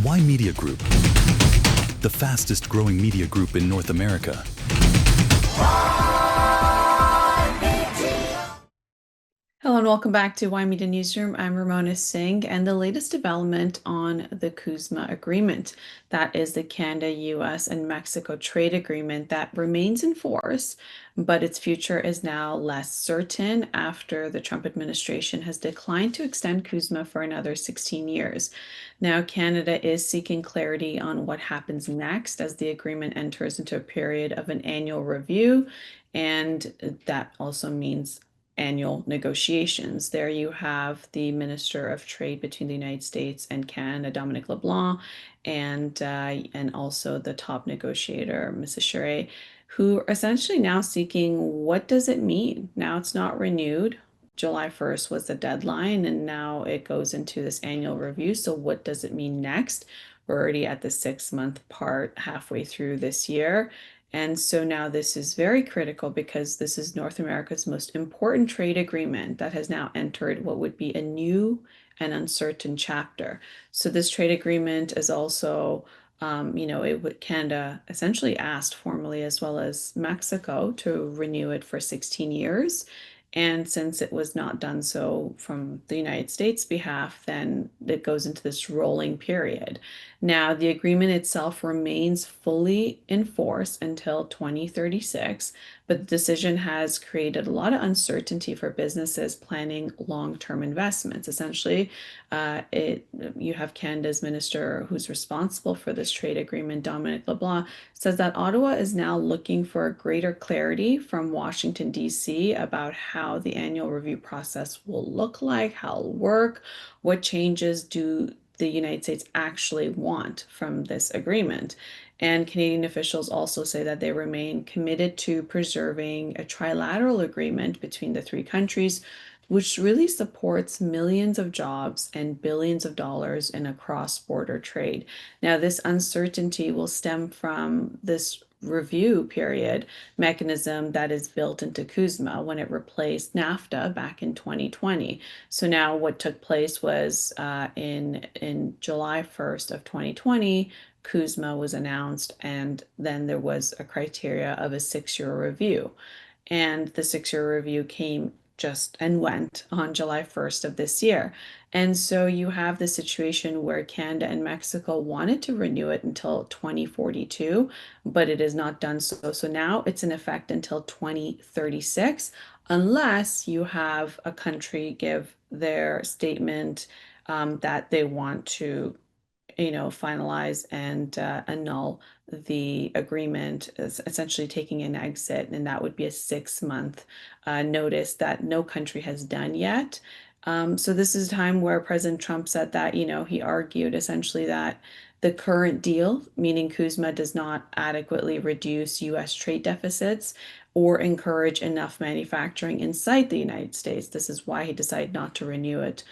Y Media Group, the fastest growing media group in North America. Hello and welcome back to Y Media Newsroom. I'm Ramona Singh, and the latest development on the CUSMA agreement. That is the Canada-U.S. and Mexico trade agreement that remains in force, but its future is now less certain after the Trump administration has declined to extend CUSMA for another 16 years. Now, Canada is seeking clarity on what happens next as the agreement enters into a period of an annual review, and that also means annual negotiations. There you have the Minister of Trade between the United States and Canada, Dominic LeBlanc, and also the top negotiator, Mrs. Charest, who are essentially now seeking what does it mean? Now it's not renewed. July 1st was the deadline, and now it goes into this annual review. So what does it mean next? We're already at the 6-month part halfway through this year. And so now this is very critical because this is North America's most important trade agreement that has now entered what would be a new and uncertain chapter. So this trade agreement is also, Canada essentially asked formally as well as Mexico to renew it for 16 years. And since it was not done so from the United States' behalf, then it goes into this rolling period. Now, the agreement itself remains fully in force until 2036, but the decision has created a lot of uncertainty for businesses planning long-term investments. Essentially, you have Canada's minister who's responsible for this trade agreement, Dominic LeBlanc, says that Ottawa is now looking for greater clarity from Washington, D.C. about how the annual review process will look like, how it'll work, what changes do the United States actually want from this agreement. And Canadian officials also say that they remain committed to preserving a trilateral agreement between the three countries, which really supports millions of jobs and billions of dollars in a cross-border trade. Now, this uncertainty will stem from this review period mechanism that is built into CUSMA when it replaced NAFTA back in 2020. So now what took place was in July 1st of 2020, CUSMA was announced, and then there was a criteria of a 6-year review. And the 6-year review came just and went on July 1st of this year. And so you have the situation where Canada and Mexico wanted to renew it until 2042, but it is not done so. So now it's in effect until 2036, unless you have a country give their statement that they want to finalize and annul the agreement, is essentially taking an exit, and that would be a 6-month notice that no country has done yet. So this is a time where President Trump said that, he argued essentially that the current deal, meaning CUSMA, does not adequately reduce U.S. trade deficits or encourage enough manufacturing inside the United States. This is why he decided not to renew it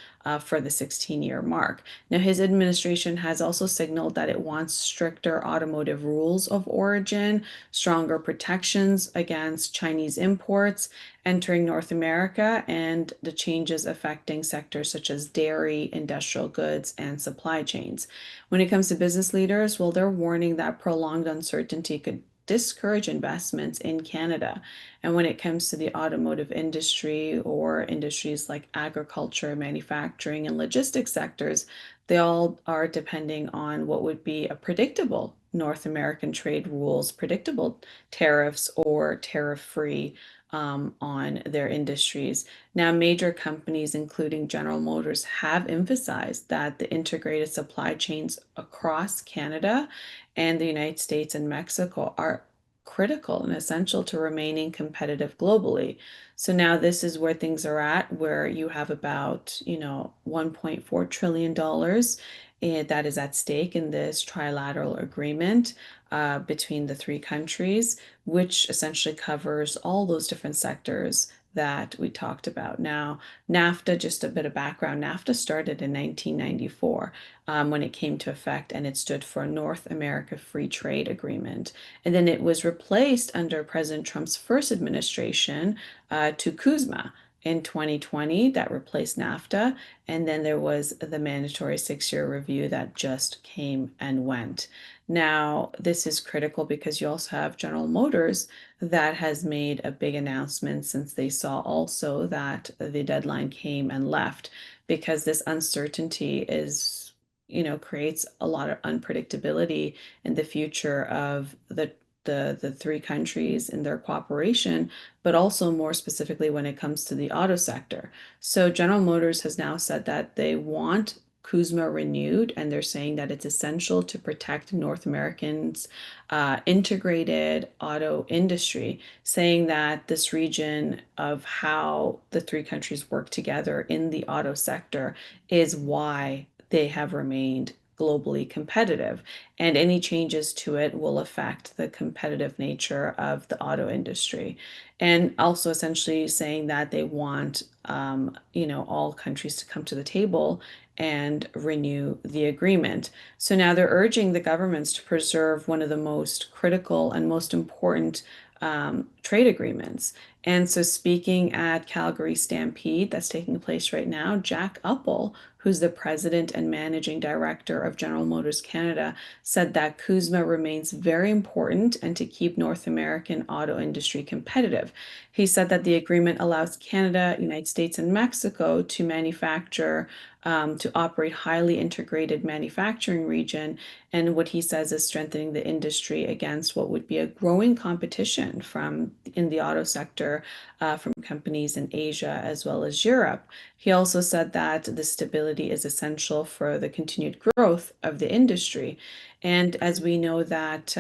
for the 16-year mark. Now, his administration has also signaled that it wants stricter automotive rules of origin, stronger protections against Chinese imports entering North America, and the changes affecting sectors such as dairy, industrial goods, and supply chains. When it comes to business leaders, well, they're warning that prolonged uncertainty could discourage investments in Canada. And when it comes to the automotive industry or industries like agriculture, manufacturing, and logistics sectors, they all are depending on what would be a predictable North American trade rules, predictable tariffs or tariff-free on their industries. Now, major companies, including General Motors, have emphasized that the integrated supply chains across Canada and the United States and Mexico are critical and essential to remaining competitive globally. So now this is where things are at, where you have about, $1.4 trillion that is at stake in this trilateral agreement between the three countries, which essentially covers all those different sectors that we talked about. Now, NAFTA, just a bit of background, NAFTA started in 1994 when it came to effect, and it stood for North America Free Trade Agreement. And then it was replaced under President Trump's first administration to CUSMA. in 2020 that replaced NAFTA. And then there was the mandatory 6-year review that just came and went. Now, this is critical because you also have General Motors that has made a big announcement since they saw also that the deadline came and left, because this uncertainty is, creates a lot of unpredictability in the future of the three countries in their cooperation, but also more specifically when it comes to the auto sector. So General Motors has now said that they want CUSMA renewed, and they're saying that it's essential to protect North Americans' integrated auto industry, saying that this region of how the three countries work together in the auto sector is why they have remained globally competitive, and any changes to it will affect the competitive nature of the auto industry. And also essentially saying that they want, all countries to come to the table and renew the agreement. So now they're urging the governments to preserve one of the most critical and most important trade agreements. And so, speaking at Calgary Stampede, that's taking place right now, Jack Uppel, who's the president and managing director of General Motors Canada, said that CUSMA remains very important and to keep North American auto industry competitive. He said that the agreement allows Canada, United States, and Mexico to manufacture, to operate highly integrated manufacturing region, and what he says is strengthening the industry against what would be a growing competition from in the auto sector, from companies in Asia as well as Europe. He also said that the stability is essential for the continued growth of the industry. And as we know that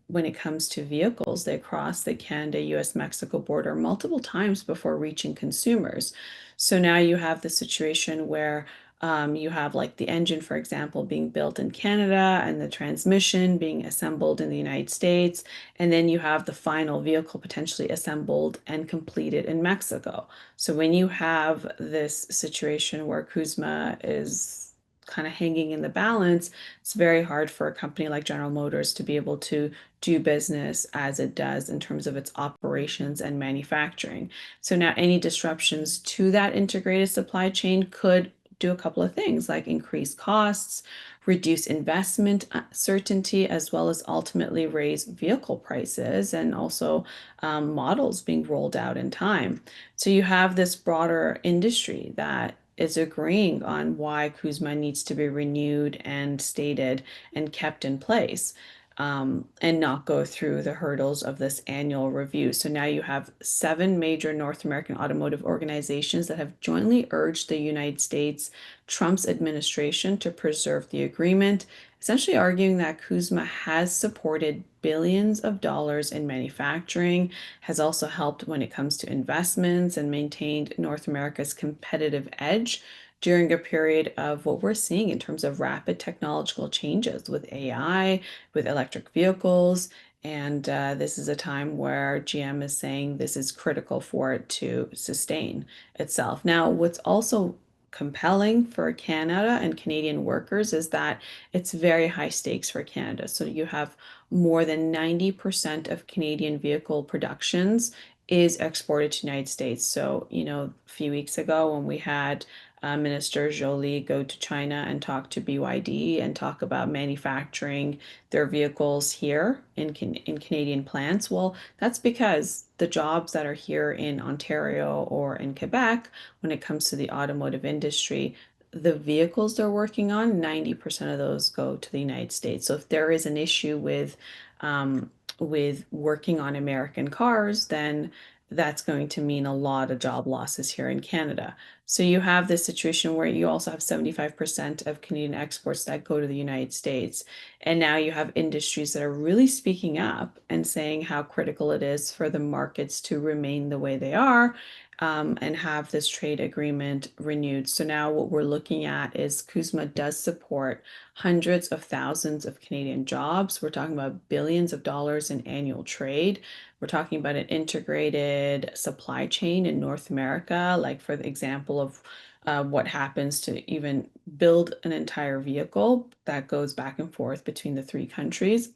when it comes to vehicles, they cross the Canada-U.S. Mexico border multiple times before reaching consumers. So now you have the situation where you have like the engine, for example, being built in Canada and the transmission being assembled in the United States. And then you have the final vehicle potentially assembled and completed in Mexico. So when you have this situation where CUSMA is kind of hanging in the balance, it's very hard for a company like General Motors to be able to do business as it does in terms of its operations and manufacturing. So now any disruptions to that integrated supply chain could do a couple of things like increase costs, reduce investment certainty, as well as ultimately raise vehicle prices and also models being rolled out in time. So you have this broader industry that is agreeing on why CUSMA needs to be renewed and stated and kept in place, and not go through the hurdles of this annual review. So now you have 7 major North American automotive organizations that have jointly urged the United States, Trump's administration, to preserve the agreement, essentially arguing that CUSMA has supported billions of dollars in manufacturing, has also helped when it comes to investments, and maintained North America's competitive edge during a period of what we're seeing in terms of rapid technological changes with AI, with electric vehicles. And this is a time where GM is saying this is critical for it to sustain itself. Now, what's also compelling for Canada and Canadian workers is that it's very high stakes for Canada. So you have more than 90% of Canadian vehicle productions is exported to the United States. So, a few weeks ago when we had Minister Joly go to China and talk to BYD and talk about manufacturing their vehicles here in Canadian plants. Well, that's because the jobs that are here in Ontario or in Quebec, when it comes to the automotive industry, the vehicles they're working on, 90% of those go to the United States. So if there is an issue with working on American cars, then that's going to mean a lot of job losses here in Canada. So you have this situation where you also have 75% of Canadian exports that go to the United States. And now you have industries that are really speaking up and saying how critical it is for the markets to remain the way they are, and have this trade agreement renewed. So now what we're looking at is CUSMA does support hundreds of thousands of Canadian jobs. We're talking about billions of dollars in annual trade. We're talking about an integrated supply chain in North America, like for the example of what happens to even build an entire vehicle that goes back and forth between the three countries.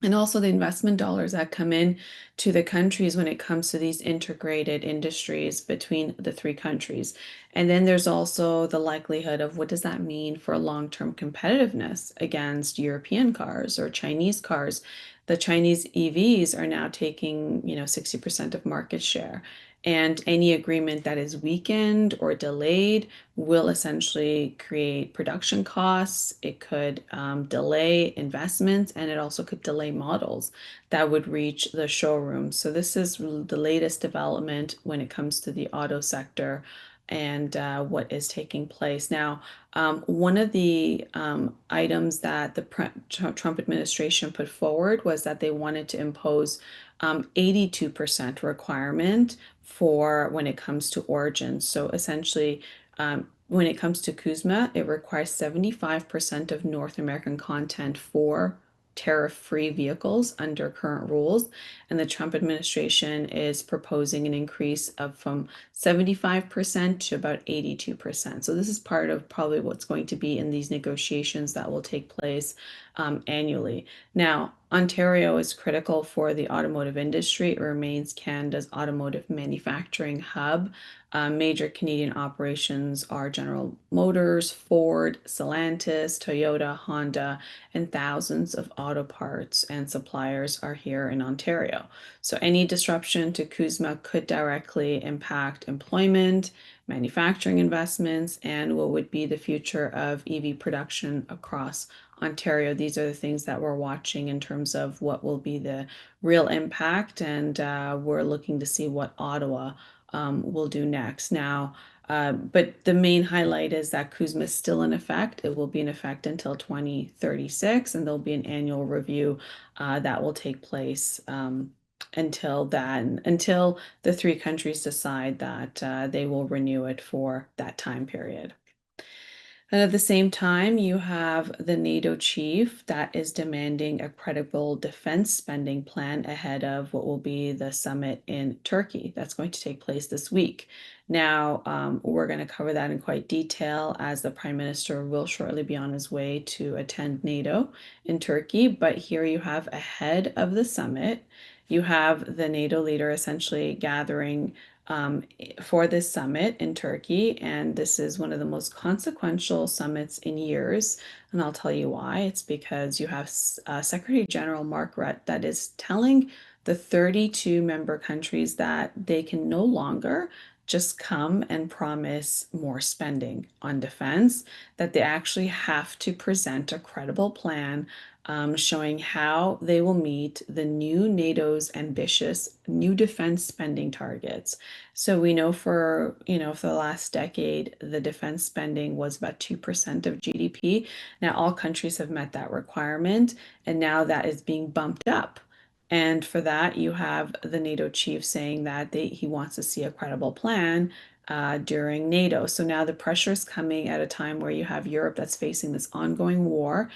and also the investment dollars that come in to the countries when it comes to these integrated industries between the three countries. And then there's also the likelihood of what does that mean for long-term competitiveness against European cars or Chinese cars. The Chinese EVs are now taking, 60% of market share. And any agreement that is weakened or delayed will essentially create production costs. It could delay investments, and it also could delay models that would reach the showroom. So this is the latest development when it comes to the auto sector and what is taking place now. One of the items that the Trump administration put forward was that they wanted to impose 82% requirement for when it comes to origins. So essentially, when it comes to CUSMA, it requires 75% of North American content for tariff-free vehicles under current rules. And the Trump administration is proposing an increase of from 75% to about 82%. So this is part of probably what's going to be in these negotiations that will take place annually. Now, Ontario is critical for the automotive industry. It remains Canada's automotive manufacturing hub. Major Canadian operations are General Motors, Ford, Stellantis, Toyota, Honda, and thousands of auto parts and suppliers are here in Ontario. So any disruption to CUSMA could directly impact employment, manufacturing investments, and what would be the future of EV production across Ontario. These are the things that we're watching in terms of what will be the real impact, and we're looking to see what Ottawa will do next. Now, but the main highlight is that CUSMA is still in effect. It will be in effect until 2036, and there'll be an annual review that will take place until then, until the three countries decide that they will renew it for that time period. And at the same time, you have the NATO chief that is demanding a credible defense spending plan ahead of what will be the summit in Turkey that's going to take place this week. Now, we're going to cover that in quite detail as the Prime Minister will shortly be on his way to attend NATO in Turkey. But here you have ahead of the summit, you have the NATO leader essentially gathering for this summit in Turkey. And this is one of the most consequential summits in years. And I'll tell you why. It's because you have Secretary General Mark Rutte that is telling the 32 member countries that they can no longer just come and promise more spending on defense, that they actually have to present a credible plan showing how they will meet the new NATO's ambitious new defense spending targets. So we know for the last decade, the defense spending was about 2% of GDP. Now all countries have met that requirement, and now that is being bumped up. And for that, you have the NATO chief saying that he wants to see a credible plan during NATO. So now the pressure is coming at a time where you have Europe that's facing this ongoing war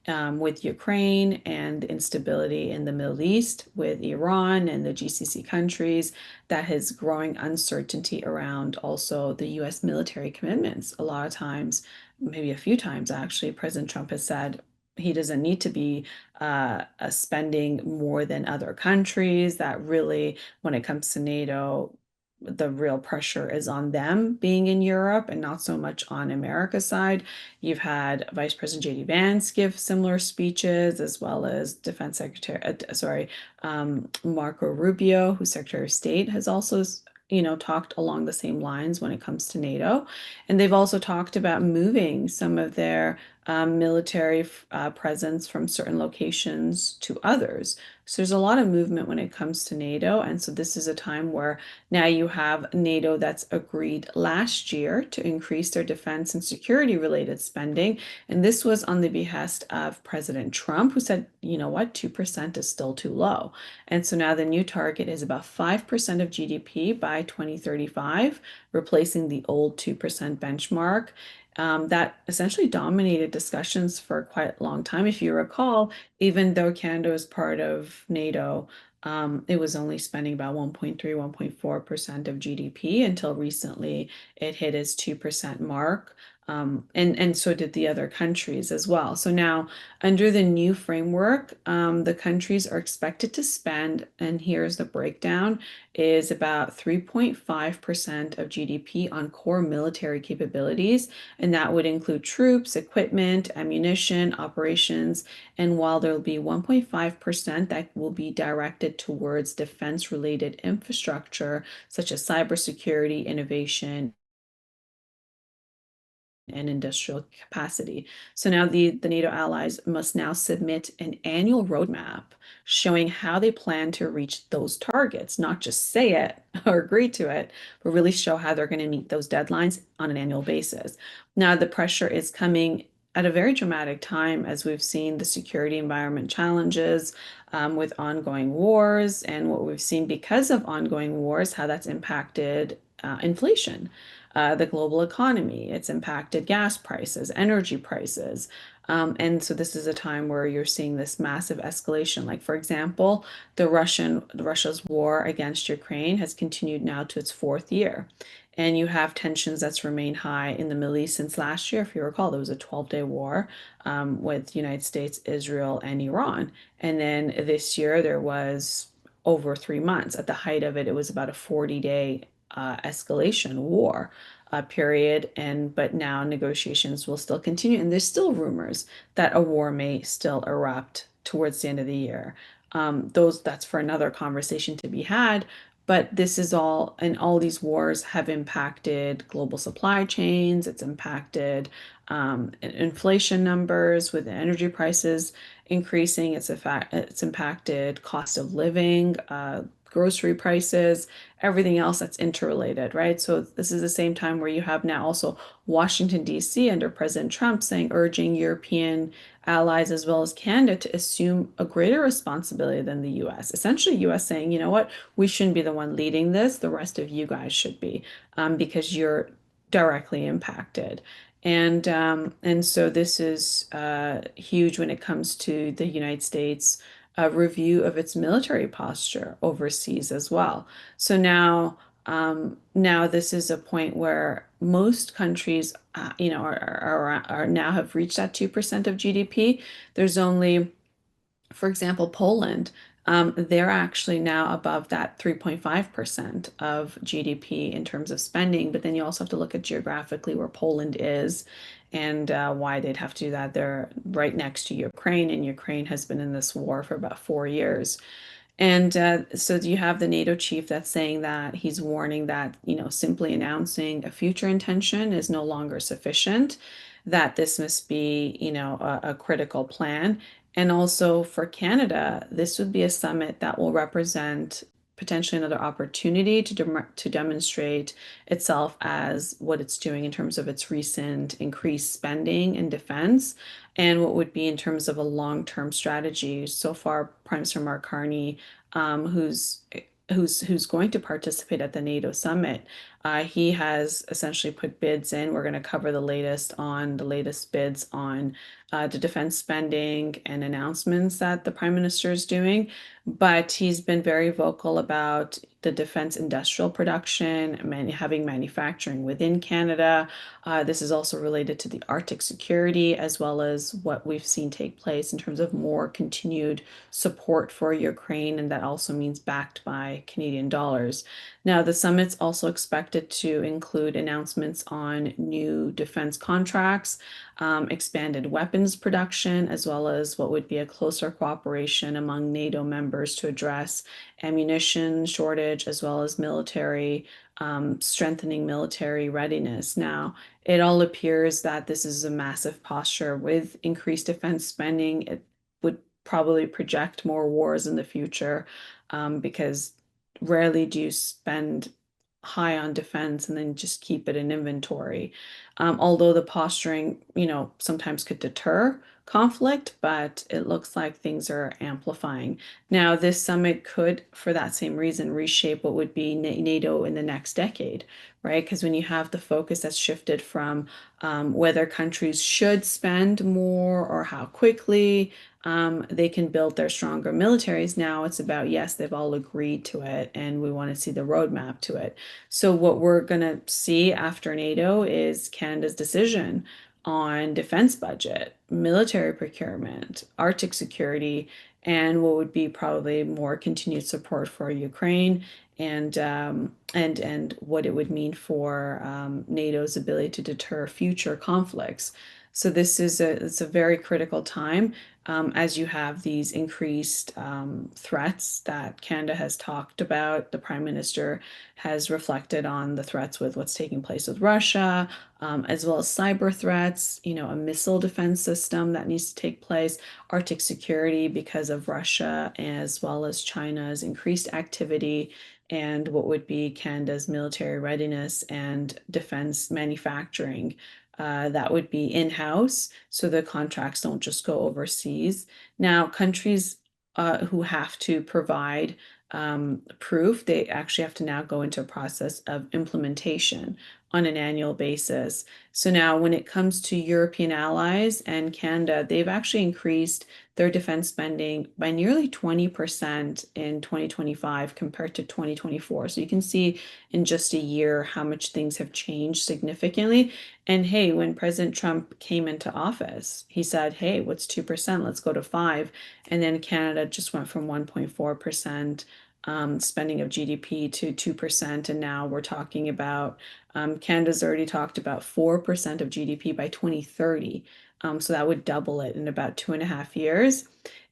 with Ukraine and instability in the Middle East with Iran and the GCC countries, that has growing uncertainty around also the US military commitments. A lot of times, maybe a few times actually, President Trump has said he doesn't need to be spending more than other countries, that really, when it comes to NATO, the real pressure is on them being in Europe and not so much on America's side. You've had Vice President J.D. Vance give similar speeches, as well as Defense Secretary, Marco Rubio, who's Secretary of State, has also talked along the same lines when it comes to NATO. And they've also talked about moving some of their military presence from certain locations to others. So there's a lot of movement when it comes to NATO. And so this is a time where now you have NATO that's agreed last year to increase their defense and security related spending. And this was on the behest of President Trump, who said, you know what, 2% is still too low. And so now the new target is about 5% of GDP by 2035, replacing the old 2% benchmark. That essentially dominated discussions for quite a long time. If you recall, even though Canada is part of NATO, it was only spending about 1.3, 1.4% of GDP until recently it hit its 2% mark. And so did the other countries as well. So now, under the new framework, the countries are expected to spend, and here's the breakdown, is about 3.5% of GDP on core military capabilities, and that would include troops, equipment, ammunition, operations, and while there will be 1.5% that will be directed towards defense-related infrastructure, such as cybersecurity, innovation, and industrial capacity. So now the NATO allies must now submit an annual roadmap showing how they plan to reach those targets, not just say it or agree to it, but really show how they're going to meet those deadlines on an annual basis. Now, the pressure is coming at a very dramatic time as we've seen the security environment challenges with ongoing wars, and what we've seen because of ongoing wars, how that's impacted inflation, the global economy. It's impacted gas prices, energy prices. And so this is a time where you're seeing this massive escalation. Like, for example, Russia's war against Ukraine has continued now to its fourth year. And you have tensions that's remained high in the Middle East since last year. If you recall, there was a 12-day war with the United States, Israel, and Iran. And then this year there was over 3 months. At the height of it, it was about a 40-day escalation war period. And but now negotiations will still continue, and there's still rumors that a war may still erupt towards the end of the year. That's for another conversation to be had. But this is all, and all these wars have impacted global supply chains. It's impacted inflation numbers with energy prices increasing. It's impacted cost of living, grocery prices, everything else that's interrelated, right? So this is the same time where you have now also Washington, D.C. under President Trump saying, urging European allies as well as Canada to assume a greater responsibility than the U.S. Essentially, U.S. saying, you know what, we shouldn't be the one leading this, the rest of you guys should be, because you're directly impacted. And so this is huge when it comes to the United States review of its military posture overseas as well. So now this is a point where most countries, are now have reached that 2% of GDP. There's only, for example, Poland, they're actually now above that 3.5% of GDP in terms of spending. But then you also have to look at geographically where Poland is and why they'd have to do that. They're right next to Ukraine, and Ukraine has been in this war for about 4 years. And so you have the NATO chief that's saying that he's warning that, simply announcing a future intention is no longer sufficient, that this must be, a critical plan. And also for Canada, this would be a summit that will represent potentially another opportunity to demonstrate itself as what it's doing in terms of its recent increased spending in defense and what would be in terms of a long-term strategy. So far, Prime Minister Mark Carney, who's going to participate at the NATO summit, he has essentially put bids in. We're going to cover the latest bids on the defense spending and announcements that the Prime Minister is doing. But he's been very vocal about the defense industrial production, having manufacturing within Canada. This is also related to the Arctic security, as well as what we've seen take place in terms of more continued support for Ukraine, and that also means backed by Canadian dollars. Now, the summit's also expected to include announcements on new defense contracts, expanded weapons production, as well as what would be a closer cooperation among NATO members to address ammunition shortage, as well as strengthening military readiness. Now, it all appears that this is a massive posture with increased defense spending. It would probably project more wars in the future, because rarely do you spend high on defense and then just keep it in inventory. Although the posturing, sometimes could deter conflict, but it looks like things are amplifying. Now, this summit could, for that same reason, reshape what would be NATO in the next decade, right? Because when you have the focus that's shifted from whether countries should spend more or how quickly they can build their stronger militaries. Now it's about, yes, they've all agreed to it, and we want to see the roadmap to it. So what we're going to see after NATO is Canada's decision on defense budget, military procurement, Arctic security, and what would be probably more continued support for Ukraine and what it would mean for NATO's ability to deter future conflicts. So this is it's a very critical time as you have these increased threats that Canada has talked about. The Prime Minister has reflected on the threats with what's taking place with Russia, as well as cyber threats, a missile defense system that needs to take place, Arctic security because of Russia, as well as China's increased activity and what would be Canada's military readiness and defense manufacturing. That would be in-house, so the contracts don't just go overseas. Now, countries who have to provide proof, they actually have to now go into a process of implementation on an annual basis. So now when it comes to European allies and Canada, they've actually increased their defense spending by nearly 20% in 2025 compared to 2024. So you can see in just a year how much things have changed significantly. And hey, when President Trump came into office, he said, hey, what's 2%? Let's go to 5. And then Canada just went from 1.4% spending of GDP to 2%. And now we're talking about Canada's already talked about 4% of GDP by 2030. So that would double it in about 2.5 years.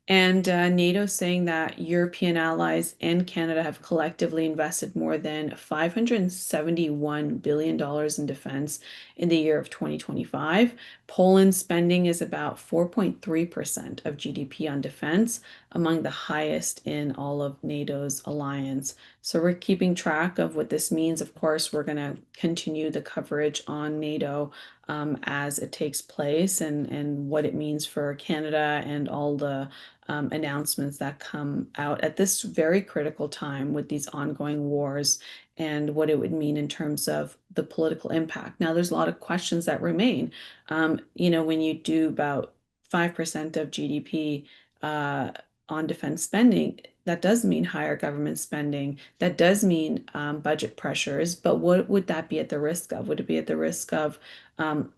And NATO saying that European allies and Canada have collectively invested more than $571 billion in defense in the year of 2025. Poland's spending is about 4.3% of GDP on defense, among the highest in all of NATO's alliance. So we're keeping track of what this means. Of course, we're going to continue the coverage on NATO as it takes place and what it means for Canada and all the announcements that come out at this very critical time with these ongoing wars and what it would mean in terms of the political impact. Now, there's a lot of questions that remain. When you do about 5% of GDP on defense spending, that does mean higher government spending. That does mean budget pressures. But what would that be at the risk of? Would it be at the risk of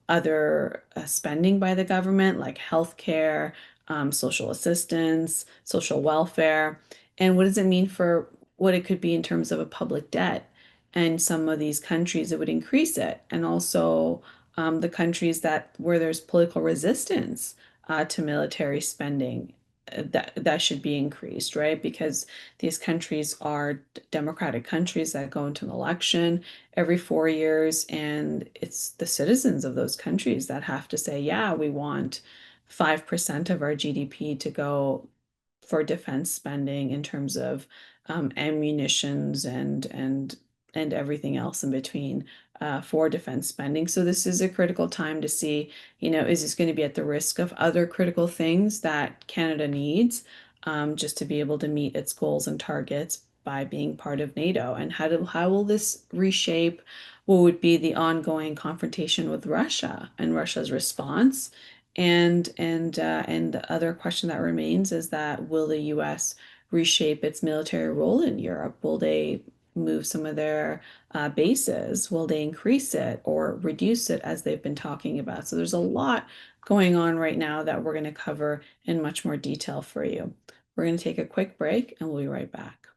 other spending by the government, like healthcare, social assistance, social welfare? And what does it mean for what it could be in terms of a public debt? And some of these countries, it would increase it. And also the countries where there's political resistance to military spending, that should be increased, right? Because these countries are democratic countries that go into an election every 4 years, and it's the citizens of those countries that have to say, yeah, we want 5% of our GDP to go for defense spending in terms of ammunitions and everything else in between for defense spending. So this is a critical time to see, is this going to be at the risk of other critical things that Canada needs just to be able to meet its goals and targets by being part of NATO? And how will this reshape what would be the ongoing confrontation with Russia and Russia's response? And the other question that remains is that will the U.S. reshape its military role in Europe? Will they move some of their bases? Will they increase it or reduce it as they've been talking about? So there's a lot going on right now that we're going to cover in much more detail for you. We're going to take a quick break and we'll be right back.